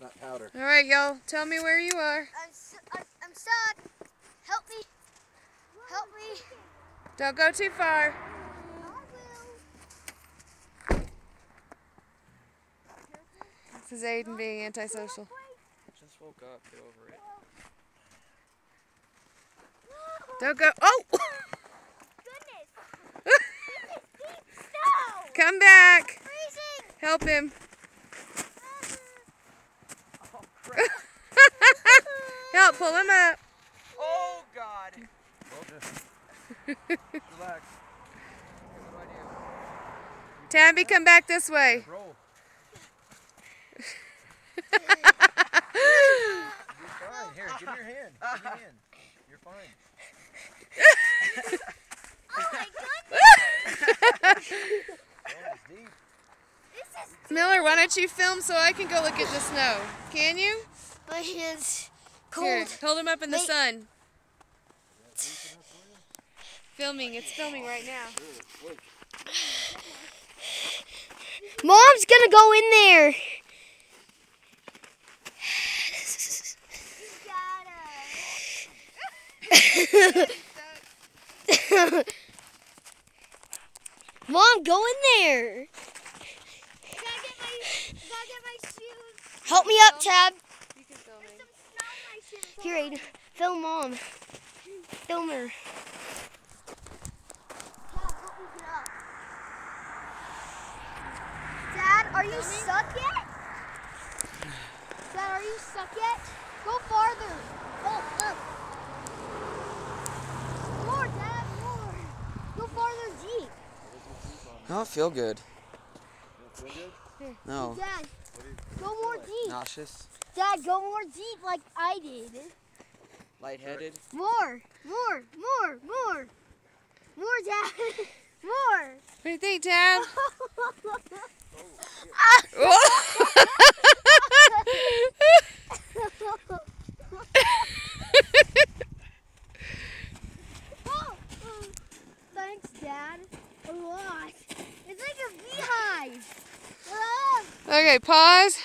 It's not powder. All right, y'all. Tell me where you are. I'm stuck. Help me. Help me. Don't go too far. This is Aiden being antisocial. Just woke up. Get over it. Don't go. Oh! Goodness. This is deep snow. Come back. Freezing. Help him. Oh, crap. Help, pull him up. Oh, God. Well, just relax. Okay, what do I do? Tabby, come back this way. Roll. You're fine. Here, give me your hand. Give me your hand. You're fine. Oh my goodness. Oh, it's deep. This is Miller, why don't you film so I can go look at the snow? Can you? my hands Here, cold. hold him up in the Wait. sun. Filming. It's filming right now. Mom's gonna go in there. Mom, go in there. I gotta get my shoes. Help me up, Tab. You can film me. Here, Aiden. Film Mom. Film her. Dad, are you stuck yet? Dad, are you stuck yet? Go farther. Oh. More, Dad, more. Go farther deep. I don't feel good. No. Dad, go more deep. Nauseous. Dad, go more deep like I did. Lightheaded. More, Dad. More. What do you think, Tab? Thanks, Dad. A lot. It's like a beehive. Okay, pause.